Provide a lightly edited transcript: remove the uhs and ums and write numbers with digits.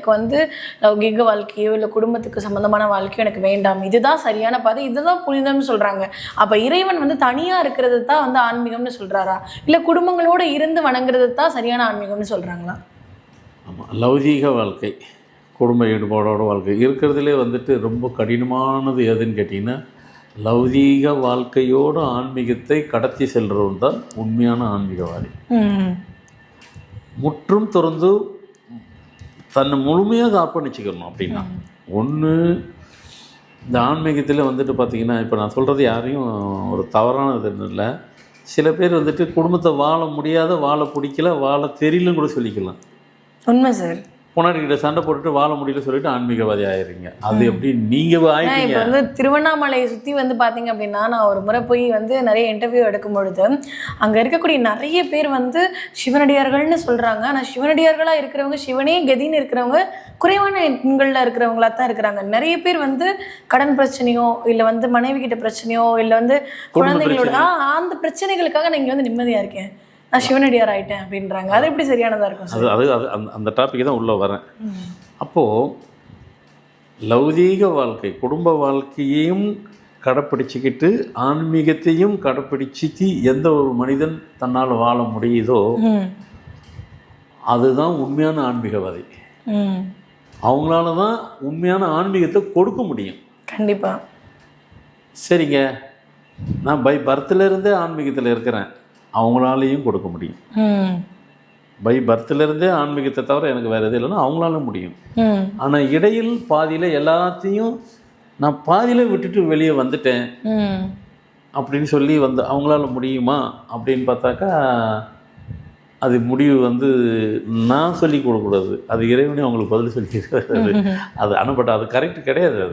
எனக்கு லௌகீக வாழ்க்கையோ இல்லை குடும்பத்துக்கு சம்மந்தமான வாழ்க்கையோ எனக்கு வேண்டாம், இதுதான் சரியான பாதை, இதுதான் புனிதம்னு சொல்கிறாங்க. அப்போ இறைவன் தனியாக இருக்கிறது தான் ஆன்மீகம்னு சொல்கிறாரா, இல்லை குடும்பங்களோடு இருந்து வணங்குறது தான் சரியான ஆன்மீகம்னு சொல்கிறாங்களா? ஆமாம், லௌகீக வாழ்க்கை குடும்ப ஈடுபாடோட வாழ்க்கை இருக்கிறதுலே ரொம்ப கடினமானது எதுன்னு கேட்டிங்கன்னா, லௌகீக வாழ்க்கையோடு ஆன்மீகத்தை கடத்தி செல்றவன் தான் உண்மையான ஆன்மீகவாதி. முற்றும் திறந்து தன்னை முழுமையாக அர்ப்பணிச்சுக்கணும். அப்படின்னா ஒன்று இந்த ஆன்மீகத்தில் பார்த்திங்கன்னா, இப்போ நான் சொல்கிறது யாரையும் ஒரு தவறானது இல்லை. சில பேர் குடும்பத்தை வாழ முடியாத, வாழ பிடிக்கல, வாழ தெரியலன்னு கூட சொல்லிக்கலாம். உண்மை சார். பொன்னாடிக்கிட்ட சண்டை போட்டுட்டு வாழ முடியல சொல்லிட்டு ஆன்மீகவாதி ஆயிடுறீங்க. அது எப்படி நீங்கள் ஆயிட்டீங்க? இப்போ திருவண்ணாமலையை சுற்றி பார்த்தீங்க அப்படின்னா, நான் ஒரு முறை போய் நிறைய இன்டர்வியூ எடுக்கும் பொழுது அங்கே இருக்கக்கூடிய நிறைய பேர் சிவனடியார்கள்னு சொல்கிறாங்க. ஆனால் சிவனடியார்களாக இருக்கிறவங்க, சிவனே கதின்னு இருக்கிறவங்க குறைவான எண்களில் இருக்கிறவங்களா தான் இருக்கிறாங்க. நிறைய பேர் கடன் பிரச்சனையோ இல்லை மனைவி கிட்ட பிரச்சனையோ இல்லை குழந்தைங்களோட அந்த பிரச்சனைகளுக்காக நான் இங்கே நிம்மதியாக இருக்கேன், நான் சிவனடியார் ஆகிட்டேன் அப்படின்றாங்க. அது எப்படி சரியானதாக இருக்கும்? அது அந்த டாபிக் தான் உள்ளே வரேன். அப்போது லௌகீக வாழ்க்கை குடும்ப வாழ்க்கையையும் கடைப்பிடிச்சிக்கிட்டு ஆன்மீகத்தையும் கடைப்பிடிச்சிட்டு எந்த ஒரு மனிதன் தன்னால் வாழ முடியுதோ அதுதான் உண்மையான ஆன்மீகவாதி. அவங்களால தான் உண்மையான ஆன்மீகத்தை கொடுக்க முடியும். கண்டிப்பாக. சரிங்க, நான் பை பர்த்லேருந்தே ஆன்மீகத்தில் இருக்கிறேன், அவங்களாலையும் கொடுக்க முடியும். பை பர்த்லேருந்தே ஆன்மீகத்தை தவிர எனக்கு வேறு எது இல்லைன்னா அவங்களால முடியும். ஆனால் இடையில் பாதியில் எல்லாத்தையும் நான் பாதியில் விட்டுட்டு வெளியே வந்துட்டேன் அப்படின்னு சொல்லி அவங்களால முடியுமா அப்படின்னு பார்த்தாக்கா அது முடிவு நான் சொல்லி கொடுக்கக்கூடாது, அது இறைவனே அவங்களுக்கு பதில் சொல்லி அது அனுப்பட்ட அது கரெக்ட் கிடையாது. அது